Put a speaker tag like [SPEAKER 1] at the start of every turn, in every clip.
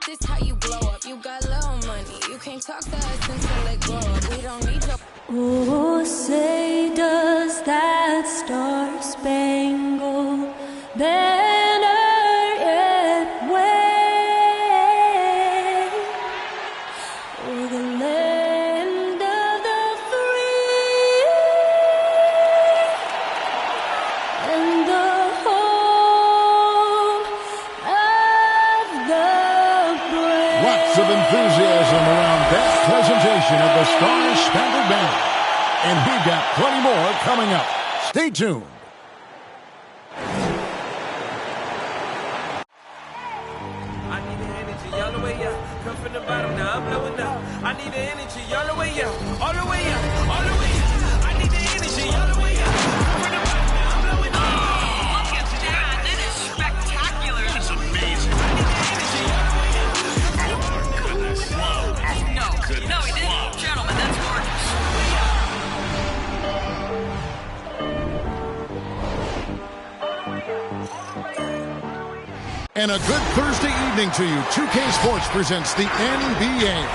[SPEAKER 1] this how you blow up. You got little money. You can't talk to us until it grow up. We don't need your...
[SPEAKER 2] Oh, say does that star-spangled banner yet wave o'er the land of the free and the home of the brave.
[SPEAKER 3] Lots of enthusiasm around that presentation of the Star-Spangled Banner. And we've got plenty more coming up. Stay tuned.
[SPEAKER 4] I need the energy all the way up. Come from the bottom, now I'm blowing up. I need the energy all the way up. All the way up. All the way up. I need the energy all the way up. Come from the bottom, now I'm blowing up.
[SPEAKER 5] Look at that. That is spectacular. That's amazing.
[SPEAKER 4] I need the energy all the way up.
[SPEAKER 5] Oh, my goodness. No, he didn't. Gentlemen, that's gorgeous.
[SPEAKER 3] And a good Thursday evening to you. 2K Sports presents the NBA.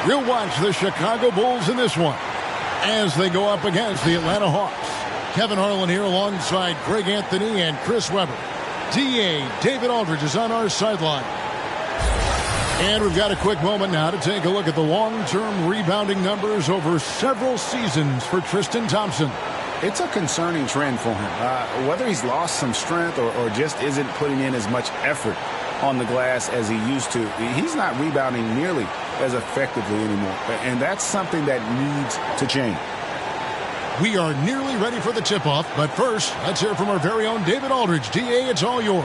[SPEAKER 3] We'll watch the Chicago Bulls in this one as they go up against the Atlanta Hawks. Kevin Harlan here alongside Greg Anthony and Chris Webber. DA David Aldridge is on our sideline. And we've got a quick moment now to take a look at the long-term rebounding numbers over several seasons for Tristan Thompson.
[SPEAKER 6] It's a concerning trend for him. Whether he's lost some strength or just isn't putting in as much effort on the glass as he used to, he's not rebounding nearly as effectively anymore. And that's something that needs to change.
[SPEAKER 3] We are nearly ready for the tip-off, but first, let's hear from our very own David Aldridge. DA, it's all yours.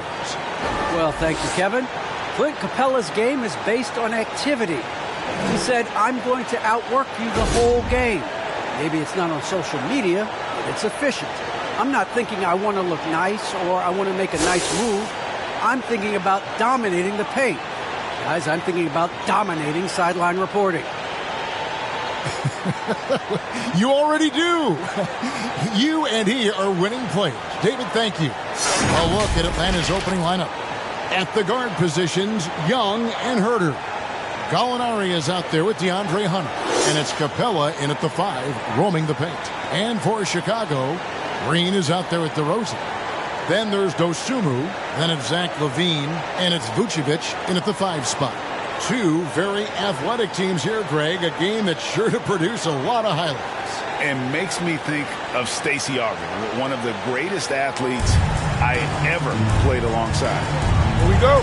[SPEAKER 7] Well, thank you, Kevin. Clint Capella's game is based on activity. He said, I'm going to outwork you the whole game. Maybe it's not on social media, but it's efficient. I'm not thinking I want to look nice or I want to make a nice move. I'm thinking about dominating the paint. Guys, I'm thinking about dominating sideline reporting.
[SPEAKER 3] You already do. You and he are winning players. David, thank you. A look at Atlanta's opening lineup. At the guard positions, Young and Herter. Gallinari is out there with DeAndre Hunter. And it's Capella in at the 5, roaming the paint. And for Chicago, Green is out there with DeRozan. Then there's Dosunmu. Then it's Zach LaVine. And it's Vucevic in at the 5 spot. Two very athletic teams here, Greg. A game that's sure to produce a lot of highlights.
[SPEAKER 6] And makes me think of Stacey Augmon, one of the greatest athletes I ever played alongside.
[SPEAKER 3] Here we go.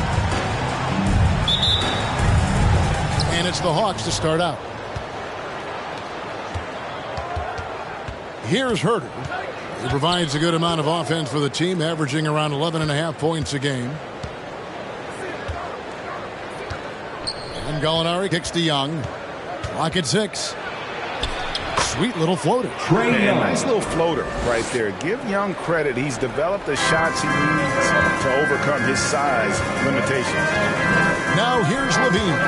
[SPEAKER 3] And it's the Hawks to start out. Here's Herter. He provides a good amount of offense for the team, averaging around 11.5 points a game. And Gallinari kicks to Young. Clock at 6. Sweet little floater.
[SPEAKER 6] Man, nice little floater right there. Give Young credit. He's developed the shots he needs to overcome his size limitations.
[SPEAKER 3] Now here's LaVine.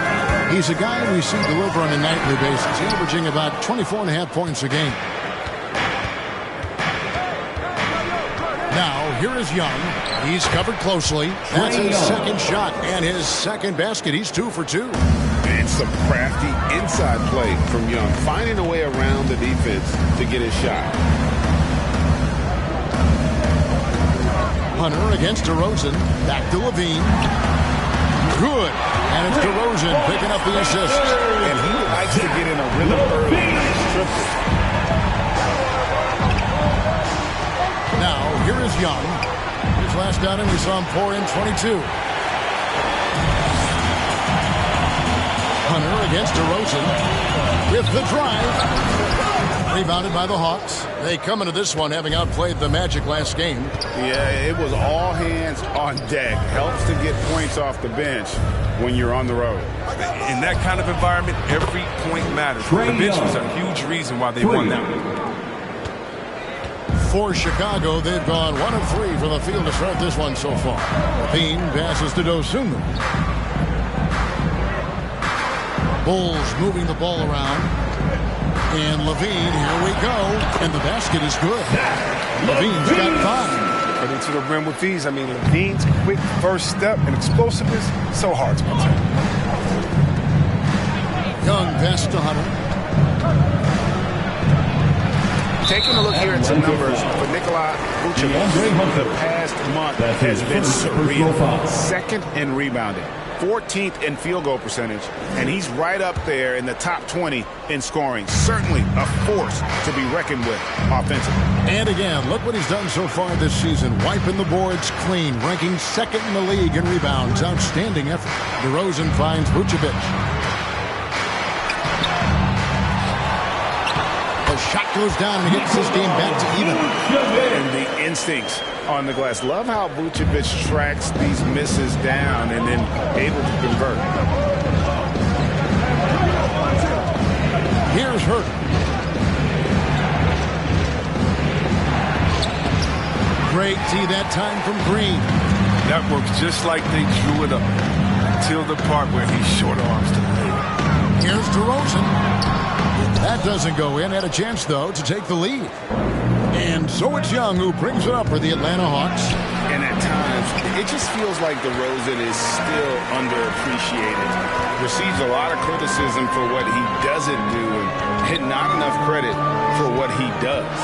[SPEAKER 3] He's a guy we see deliver on a nightly basis, averaging about 24.5 points a game. Now here is Young. He's covered closely. That's his second shot and his second basket. He's 2 for 2.
[SPEAKER 8] And some crafty inside play from Young, finding a way around the defense to get his shot.
[SPEAKER 3] Hunter against DeRozan. Back to LaVine. Good. And it's DeRozan picking up the assist.
[SPEAKER 6] And he likes to get in a rhythm early.
[SPEAKER 3] Now, here is Young. His last outing, we saw him pour in 22. Hunter against DeRozan with the drive. Rebounded by the Hawks. They come into this one having outplayed the Magic last game.
[SPEAKER 6] Yeah, it was all hands on deck. Helps to get points off the bench when you're on the road.
[SPEAKER 9] In that kind of environment, every point matters. The bench was a huge reason why they won that one.
[SPEAKER 3] For Chicago, they've gone 1 of 3 from the field to start this one so far. LaVine passes to Dosunmu. Bulls moving the ball around. And LaVine, here we go. And the basket is good. LaVine's got 5.
[SPEAKER 9] But into the rim with ease. I mean, Levine's quick first step and explosiveness, so hard to protect.
[SPEAKER 3] Young pass to Hunter.
[SPEAKER 6] Taking a look here at some numbers for Nikola Vucevic, the past month has been surreal. Second in rebounding, 14th in field goal percentage, and he's right up there in the top 20 in scoring. Certainly a force to be reckoned with offensively.
[SPEAKER 3] And again, look what he's done so far this season. Wiping the boards clean, ranking second in the league in rebounds. Outstanding effort. DeRozan finds Vucevic. The shot goes down and he gets this game back to even.
[SPEAKER 6] And the instincts on the glass. Love how Vucevic tracks these misses down and then able to convert.
[SPEAKER 3] Here's Hurt. Great D that time from Green.
[SPEAKER 9] That works just like they drew it up until the part where he short arms the lead.
[SPEAKER 3] Here's DeRozan. That doesn't go in. Had a chance, though, to take the lead. And so it's Young who brings it up for the Atlanta Hawks.
[SPEAKER 6] And at times, it just feels like DeRozan is still underappreciated. Receives a lot of criticism for what he doesn't do and not enough credit for what he does.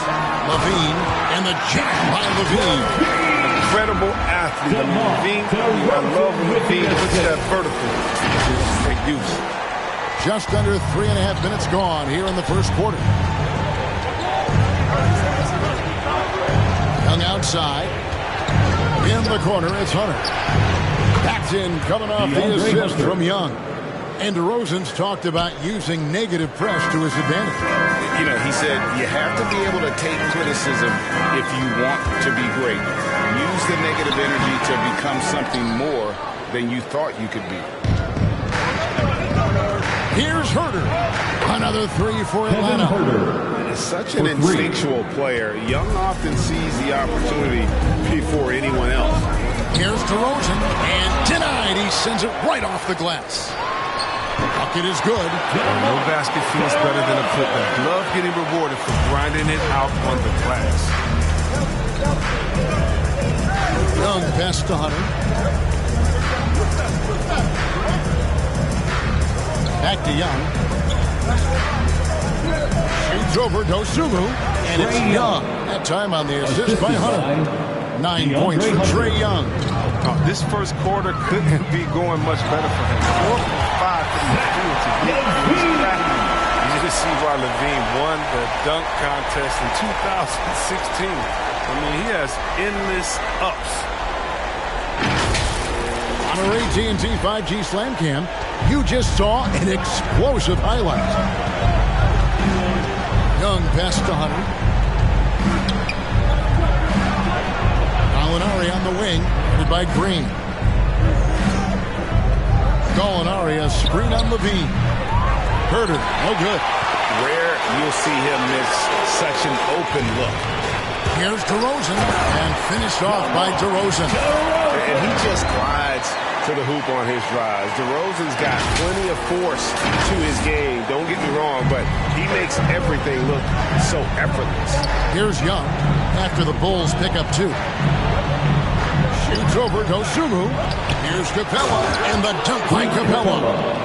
[SPEAKER 3] Levine and the jack by Levine.
[SPEAKER 9] Incredible athlete. I mean, Levine, I love Levine. Look at that vertical. Great use.
[SPEAKER 3] Just under 3.5 minutes gone here in the first quarter. Young outside. In the corner, it's Hunter. Backed in, coming off the assist from Young. And DeRozan's talked about using negative press to his advantage.
[SPEAKER 6] You know, he said you have to be able to take criticism if you want to be great. Use the negative energy to become something more than you thought you could be.
[SPEAKER 3] Here's Herter. Another three for Atlanta.
[SPEAKER 6] He's such an instinctual player. Young often sees the opportunity before anyone else.
[SPEAKER 3] Here's DeRozan, and denied. He sends it right off the glass. Bucket is good.
[SPEAKER 9] No basket feels better than a putback. Love getting rewarded for grinding it out on the glass.
[SPEAKER 3] Young pass to Hunter. Back to Young. Shoots over Dosunmu, and it's Young. That time on the assist by Hunter. 9 points for Trae Young.
[SPEAKER 9] Oh, this first quarter couldn't be going much better for him. 4 for 5 from the field to get this back. You just see why Levine won the dunk contest in 2016. I mean, he has endless ups.
[SPEAKER 3] On our AT&T 5G Slam Cam, you just saw an explosive highlight. Young pass to Hunter. Gallinari on the wing, headed by Green. Gallinari a screen on Levine. Herter, no good.
[SPEAKER 6] Rare you'll see him miss such an open look.
[SPEAKER 3] Here's DeRozan, and finished off by DeRozan.
[SPEAKER 6] And he just glides to the hoop on his drives. DeRozan's got plenty of force to his game. Don't get me wrong, but he makes everything look so effortless.
[SPEAKER 3] Here's Young after the Bulls pick up 2. Shoots over Dosunmu. Here's Capella, and the dunk by Capella.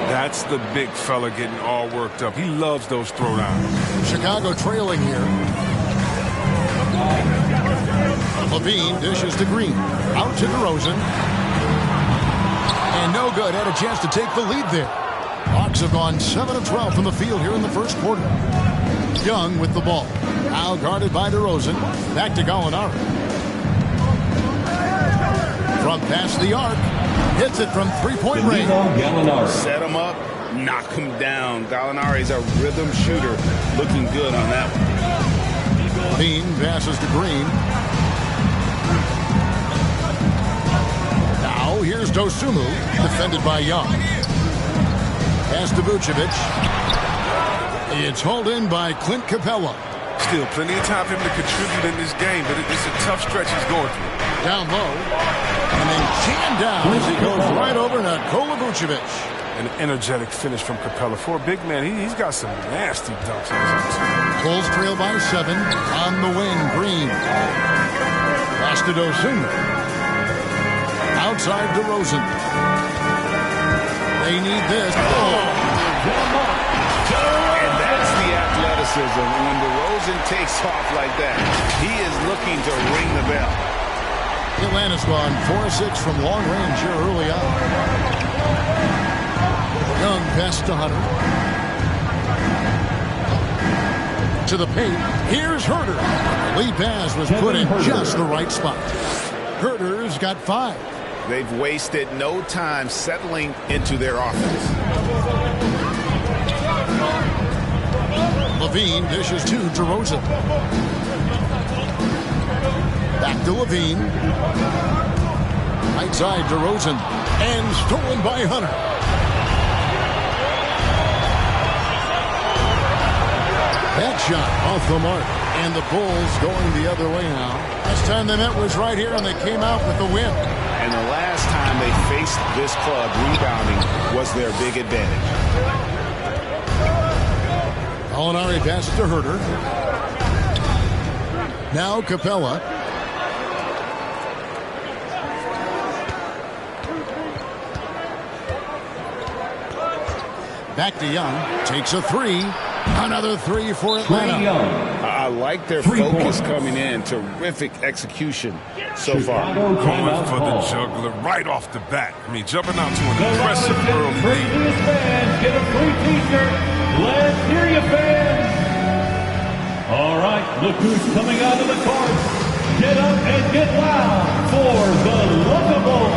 [SPEAKER 9] That's the big fella getting all worked up. He loves those throwdowns.
[SPEAKER 3] Chicago trailing here. Levine dishes to Green. Out to DeRozan. And no good. Had a chance to take the lead there. Hawks have gone 7 of 12 from the field here in the first quarter. Young with the ball. Now guarded by DeRozan. Back to Gallinari. From past the arc. Hits it from three-point range.
[SPEAKER 6] Set him up, knock him down. Gallinari's a rhythm shooter. Looking good on that one.
[SPEAKER 3] Bean passes to Green. Now here's Dosunmu, defended by Young. Pass to Vucevic. It's hauled in by Clint Capella.
[SPEAKER 9] Still plenty of time for him to contribute in this game, but it's a tough stretch he's going through.
[SPEAKER 3] Down low. And then jammed down as he goes right over Nikola Vucevic.
[SPEAKER 9] An energetic finish from Capella. For a big man, he's got some nasty dunks in his
[SPEAKER 3] Bulls trail by 7. On the wing, Green. Pass Pass to Dosunmu. Outside DeRozan. They need this.
[SPEAKER 8] And that's the athleticism. When DeRozan takes off like that, he is looking to ring the bell.
[SPEAKER 3] Atlanta's gone 4-6 from long range here early on. Young pass to Hunter. To the paint. Here's Herter. The lead pass was put in just the right spot. Herter's got 5.
[SPEAKER 8] They've wasted no time settling into their offense.
[SPEAKER 3] Levine dishes to DeRozan. Back to Levine. Right side DeRozan. And stolen by Hunter. That shot off the mark. And the Bulls going the other way now. Last time they met was right here, and they came out with the win.
[SPEAKER 8] And the last time they faced this club, rebounding was their big advantage.
[SPEAKER 3] Gallinari passes to Herter. Now Capella. Back to Young. Takes a 3. Another 3 for Atlanta.
[SPEAKER 8] I like their focus coming in. Terrific execution so far.
[SPEAKER 9] Going for the juggler right off the bat. I mean, jumping out to an impressive early lead.
[SPEAKER 10] Get a free t-shirt. Let's hear you, fans. All right, look who's coming out of the court. Get up and get loud for the Lookable.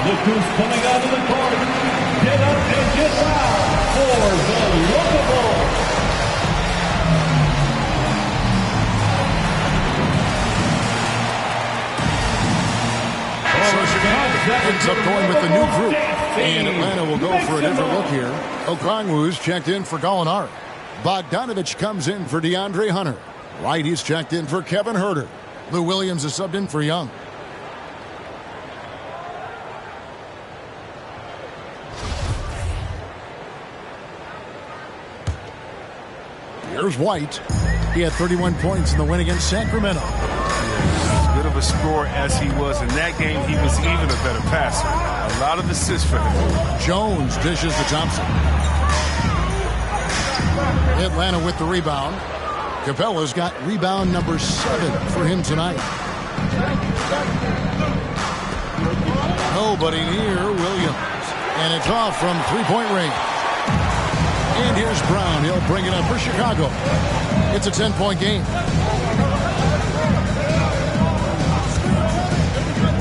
[SPEAKER 10] Look who's coming out of the court. Get up and get loud for the Lookable.
[SPEAKER 3] So Chicago ends up going with the new group. And Atlanta will go for a different look here. Okongwu's checked in for Gallinari. Bogdanovich comes in for DeAndre Hunter. Wright, he's checked in for Kevin Herter. Lou Williams is subbed in for Young. Here's White. He had 31 points in the win against Sacramento.
[SPEAKER 9] As good of a scorer as he was in that game, he was even a better passer. A lot of assists for him.
[SPEAKER 3] Jones dishes to Thompson. Atlanta with the rebound. Capella's got rebound number 7 for him tonight. Nobody near Williams. And it's off from three-point range. And here's Brown. He'll bring it up for Chicago. It's a 10-point game.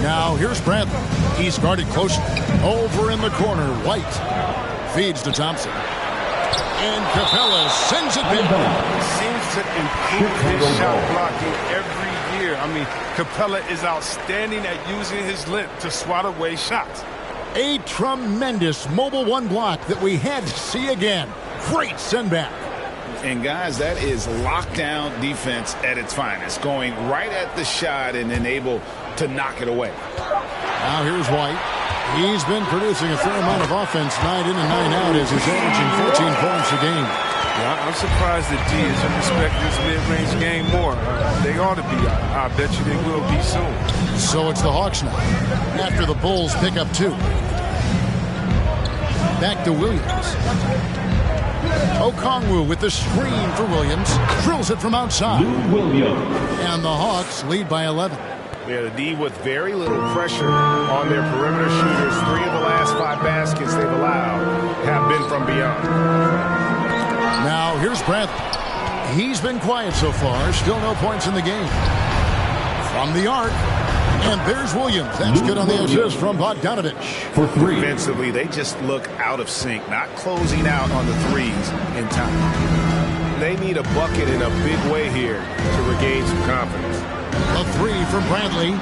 [SPEAKER 3] Now here's Bradley. He's guarded closely. Over in the corner, White feeds to Thompson. And Capella sends it back.
[SPEAKER 9] He seems to improve his shot blocking every year. I mean, Capella is outstanding at using his length to swat away shots.
[SPEAKER 3] A tremendous mobile one block that we had to see again. Great send back.
[SPEAKER 8] And guys, that is lockdown defense at its finest. Going right at the shot and then able to knock it away.
[SPEAKER 3] Now here's White. He's been producing a fair amount of offense night in and night out as he's averaging 14 points a game.
[SPEAKER 9] Yeah, I'm surprised that D is respect this mid-range game more. They ought to be. I bet you they will be soon.
[SPEAKER 3] So it's the Hawks now. After the Bulls pick up 2. Back to Williams. Okongwu with the screen for Williams. Drills it from outside.
[SPEAKER 10] Lou Williams.
[SPEAKER 3] And the Hawks lead by 11.
[SPEAKER 8] Yeah, the D with very little pressure on their perimeter shooters. 3 of the last 5 baskets they've allowed have been from beyond.
[SPEAKER 3] Now, here's Bradley. He's been quiet so far. Still no points in the game. From the arc. And there's Williams. That's good on the assist from Bogdanovich.
[SPEAKER 10] For 3.
[SPEAKER 8] Defensively, they just look out of sync, not closing out on the threes in time. They need a bucket in a big way here to regain some confidence.
[SPEAKER 3] A 3 from Bradley.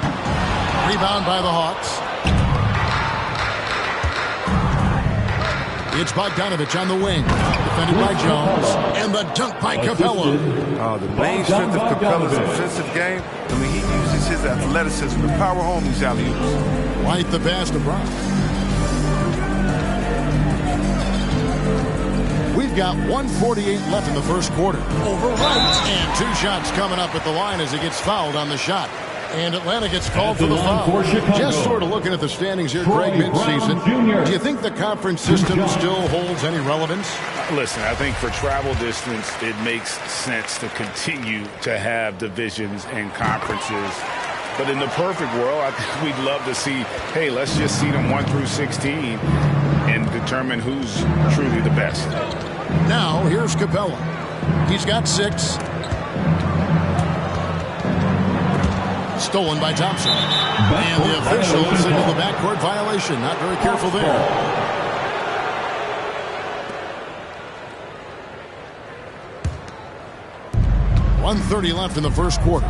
[SPEAKER 3] Rebound by the Hawks. It's Bogdanovich on the wing. Defended by Jones. And the dunk by Capella.
[SPEAKER 9] The main strength of Capella's offensive game, I mean, he uses his athleticism to power home these alley-oops.
[SPEAKER 3] White the pass to Brown. We've got 1:48 left in the first quarter. Over right. And 2 shots coming up at the line as he gets fouled on the shot. And Atlanta gets called for the foul. Just sort of looking at the standings here, Greg, midseason. Do you think the conference system still holds any relevance?
[SPEAKER 8] Listen, I think for travel distance, it makes sense to continue to have divisions and conferences. But in the perfect world, I think we'd love to see, hey, let's just see them 1 through 16 and determine who's truly the best.
[SPEAKER 3] Now, here's Capella. He's got 6. Stolen by Thompson. And the officials into the backcourt violation. Not very careful there. .130 left in the first quarter.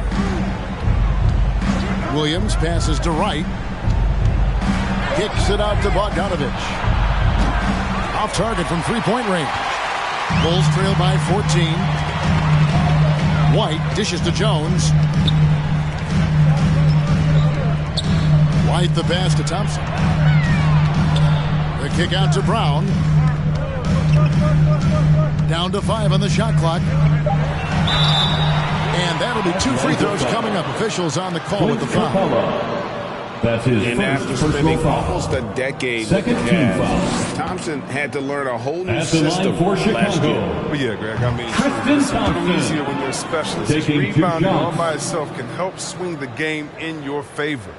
[SPEAKER 3] Williams passes to Wright. Kicks it out to Bogdanovich. Off target from three-point range. Bulls trail by 14. White dishes to Jones. White the pass to Thompson. The kick out to Brown. Down to 5 on the shot clock. And that'll be 2 free throws coming up. Officials on the call with the foul.
[SPEAKER 10] That's his
[SPEAKER 8] and after
[SPEAKER 10] first
[SPEAKER 8] spending
[SPEAKER 10] foul.
[SPEAKER 8] almost a decade
[SPEAKER 10] Second
[SPEAKER 8] with the
[SPEAKER 10] team
[SPEAKER 8] Cavs,
[SPEAKER 10] foul.
[SPEAKER 8] Thompson had to learn a whole new
[SPEAKER 10] At the line
[SPEAKER 8] system
[SPEAKER 10] for
[SPEAKER 8] last year.
[SPEAKER 10] Chicago.
[SPEAKER 9] Well, yeah, Greg, I mean,
[SPEAKER 10] Tristan
[SPEAKER 9] it's a little
[SPEAKER 10] Thompson.
[SPEAKER 9] easier when you're a specialist.
[SPEAKER 10] Taking 2
[SPEAKER 9] Rebounding all
[SPEAKER 10] shots.
[SPEAKER 9] by itself can help swing the game in your favor.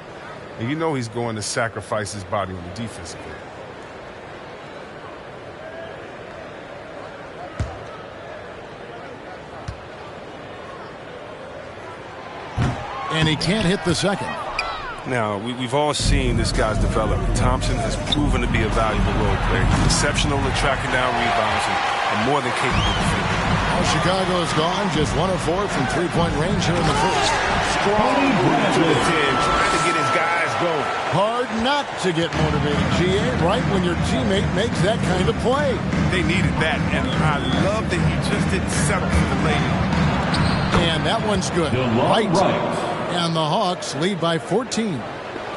[SPEAKER 9] And you know he's going to sacrifice his body on the defensive end.
[SPEAKER 3] And he can't hit the second.
[SPEAKER 9] Now, we've all seen this guy's development. Thompson has proven to be a valuable role player. He's exceptional at tracking down rebounds and more than capable defender.
[SPEAKER 3] Well, Chicago is gone. Just 1 of 4 from three-point range here in the first.
[SPEAKER 8] Strong move to the 10, trying to get his guys going.
[SPEAKER 3] Hard not to get motivated, GA, right when your teammate makes that kind of play.
[SPEAKER 9] They needed that, and I love that he just didn't settle for the layup.
[SPEAKER 3] And that one's good. Right. And the Hawks lead by 14.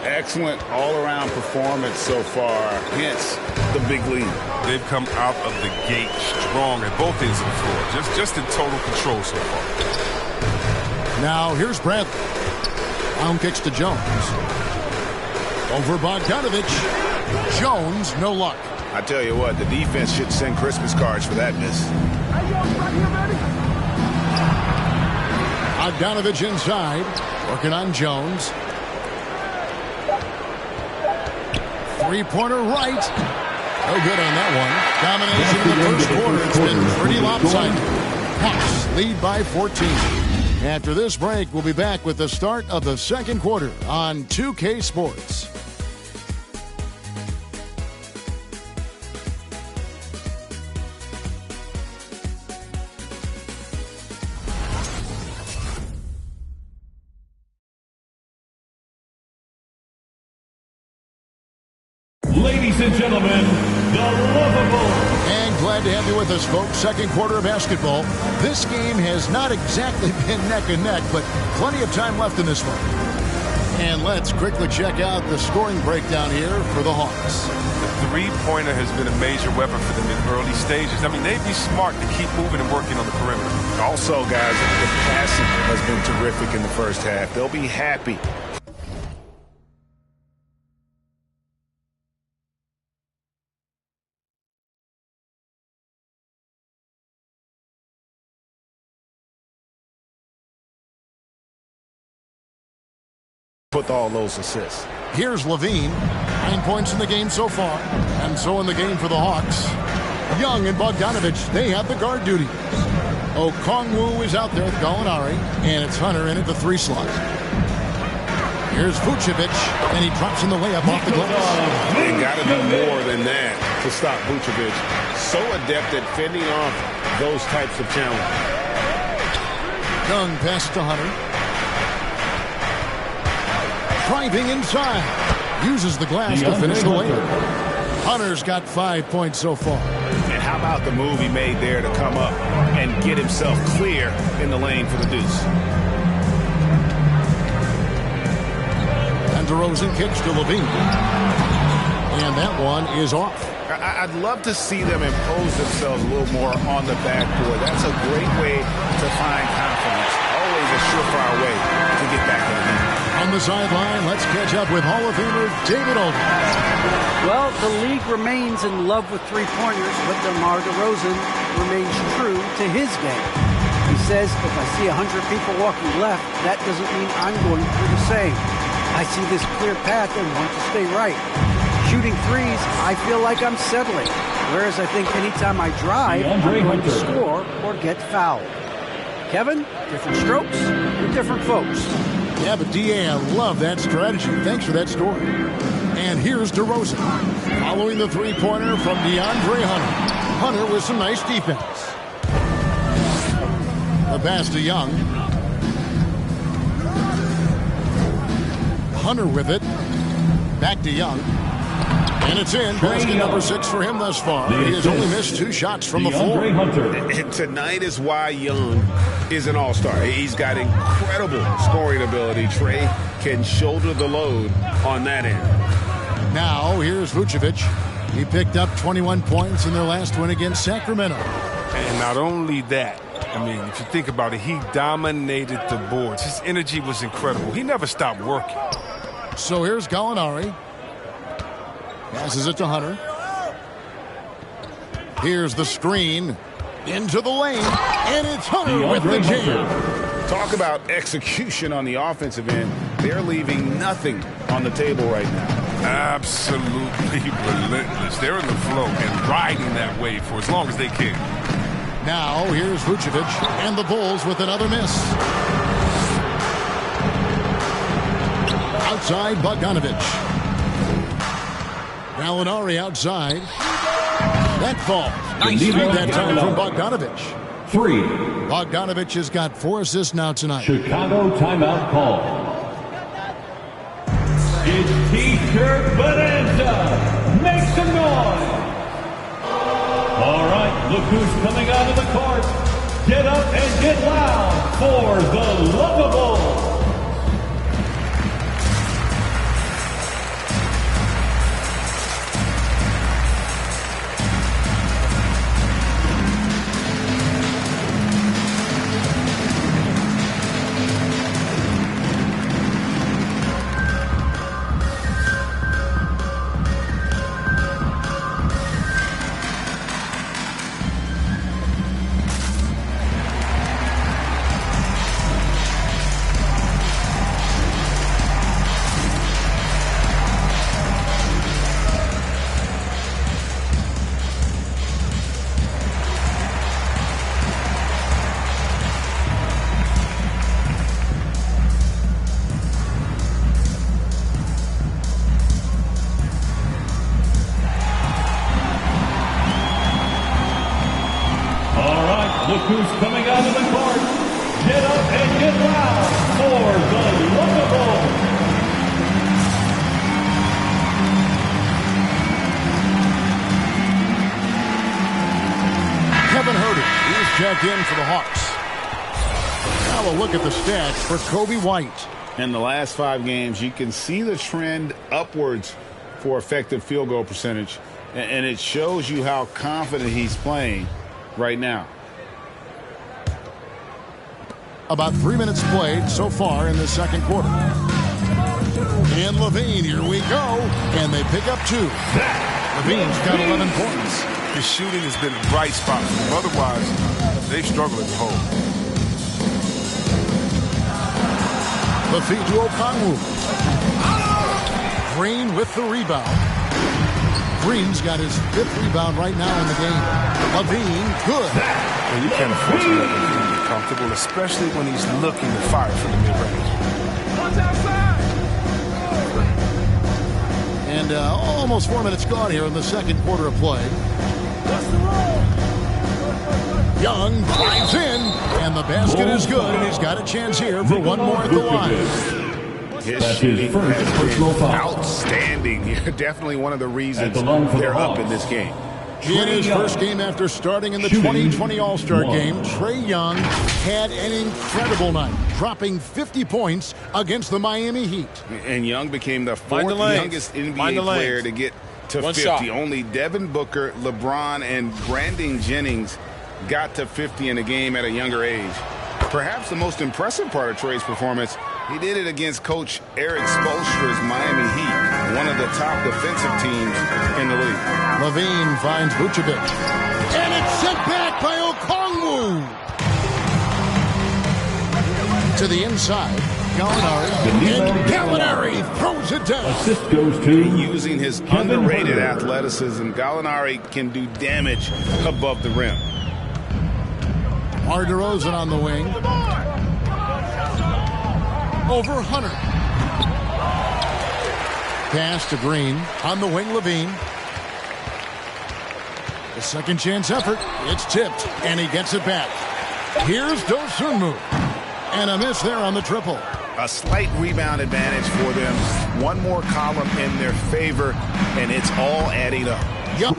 [SPEAKER 8] Excellent all-around performance so far, hence the big lead.
[SPEAKER 9] They've come out of the gate strong at both ends of the floor, just in total control so far.
[SPEAKER 3] Now here's Bradley. Brown kicks to Jones. Over Bogdanovich. Jones, no luck.
[SPEAKER 8] I tell you what, the defense should send Christmas cards for that miss.
[SPEAKER 3] Bogdanovich inside, working on Jones. Three-pointer right. No good on that one. Domination in the first quarter. It's been pretty lopsided. Hawks lead by 14. After this break, we'll be back with the start of the second quarter on 2K Sports.
[SPEAKER 10] Ladies and gentlemen, the lovable.
[SPEAKER 3] And glad to have you with us, folks. Second quarter of basketball. This game has not exactly been neck and neck, but plenty of time left in this one. And let's quickly check out the scoring breakdown here for the Hawks.
[SPEAKER 9] The three-pointer has been a major weapon for them in early stages. I mean, they'd be smart to keep moving and working on the perimeter.
[SPEAKER 8] Also, guys, the passing has been terrific in the first half. They'll be happy. with all those assists.
[SPEAKER 3] Here's Levine. 9 points in the game so far. And so in the game for the Hawks. Young and Bogdanovich, they have the guard duty. Okongwu is out there with Gallinari. And it's Hunter in at the 3 slot. Here's Vucevic, and he drops in the layup off the glass.
[SPEAKER 8] They got to do more than that to stop Vucevic. So adept at fending off those types of challenges.
[SPEAKER 3] Young passes to Hunter. Driving inside. Uses the glass to finish the layup. Hunter's got 5 points so far.
[SPEAKER 8] And how about the move he made there to come up and get himself clear in the lane for the deuce?
[SPEAKER 3] DeRozan kicks to Levine. And that one is off.
[SPEAKER 8] I'd love to see them impose themselves a little more on the backboard. That's a great way to find confidence. Always a surefire way to get back in the game.
[SPEAKER 3] On the sideline, let's catch up with Hall of Famer David Aldridge.
[SPEAKER 7] Well, the league remains in love with three-pointers, but DeMar DeRozan remains true to his game. He says, if I see 100 people walking left, that doesn't mean I'm going to do the same. I see this clear path and want to stay right. Shooting threes, I feel like I'm settling. Whereas I think anytime I drive, I'm going to score or get fouled. Kevin, different strokes for different folks.
[SPEAKER 3] Yeah, but D.A., I love that strategy. Thanks for that story. And here's DeRozan. Following the three-pointer from DeAndre Hunter. Hunter with some nice defense. The pass to Young. Hunter with it. Back to Young. And it's in. Basket number 6 for him thus far. He has only missed 2 shots from the floor.
[SPEAKER 8] And tonight is why Young is an all-star. He's got incredible scoring ability. Trey can shoulder the load on that end.
[SPEAKER 3] Now, here's Vucevic. He picked up 21 points in their last win against Sacramento.
[SPEAKER 9] And not only that, I mean, if you think about it, he dominated the boards. His energy was incredible. He never stopped working.
[SPEAKER 3] So here's Gallinari. Passes it to Hunter. Here's the screen. Into the lane. And it's Hunter with the jam.
[SPEAKER 8] Talk about execution on the offensive end. They're leaving nothing on the table right now.
[SPEAKER 9] Absolutely relentless. They're in the flow and riding that wave for as long as they can.
[SPEAKER 3] Now, here's Vucevic and the Bulls with another miss. Outside, Bogdanovich. Gallinari outside. That falls. Nice feed that time from Bogdanovich.
[SPEAKER 10] 3.
[SPEAKER 3] Bogdanovich has got 4 assists now tonight.
[SPEAKER 10] Chicago timeout call. It's T-shirt Bonanza. Make some noise. All right, look who's coming out of the court. Get up and get loud for the Lovables. Look who's coming out of the court. Get up and get loud for the Lovables.
[SPEAKER 3] Kevin Herter, he's checked in for the Hawks. Now a look at the stats for Kobe White.
[SPEAKER 8] In the last 5 games, you can see the trend upwards for effective field goal percentage, and it shows you how confident he's playing right now.
[SPEAKER 3] About 3 minutes played so far in the second quarter. And Levine, here we go. And they pick up 2. Levine's got 11 points.
[SPEAKER 9] His shooting has been a bright spot for him. Otherwise, they've struggled as a whole.
[SPEAKER 3] The feed to Okongwu. Green with the rebound. Green's got his 5th rebound right now in the game. Levine, good.
[SPEAKER 9] Well, you can't afford to let him be comfortable, especially when he's looking to fire from the mid-range.
[SPEAKER 3] And almost 4 minutes gone here in the second quarter of play. Young drives in, and the basket is good, and he's got a chance here for one more at the line.
[SPEAKER 10] That's his first personal foul.
[SPEAKER 6] Outstanding. Definitely one of the reasons they're up in this game.
[SPEAKER 3] In his first game after starting in the 2020 All-Star game, Trae Young had an incredible night, dropping 50 points against the Miami Heat.
[SPEAKER 6] And Young became the 4th youngest NBA player to get to 50.
[SPEAKER 11] Shot.
[SPEAKER 6] Only Devin Booker, LeBron, and Brandon Jennings got to 50 in a game at a younger age. Perhaps the most impressive part of Trae's performance, he did it against Coach Eric Spoelstra's Miami Heat, one of the top defensive teams in the league.
[SPEAKER 3] Levine finds Vucevic. And it's sent back by Okongwu. To the inside. Gallinari. And Gallinari throws it down.
[SPEAKER 10] Assist goes to
[SPEAKER 6] using his underrated athleticism, Gallinari can do damage above the rim.
[SPEAKER 3] Mar DeRozan on the wing. Over Hunter. Pass to Green. On the wing, Levine. The second chance effort. It's tipped, and he gets it back. Here's Dosunmu. And a miss there on the triple.
[SPEAKER 6] A slight rebound advantage for them. One more column in their favor, and it's all adding up.
[SPEAKER 3] Yup.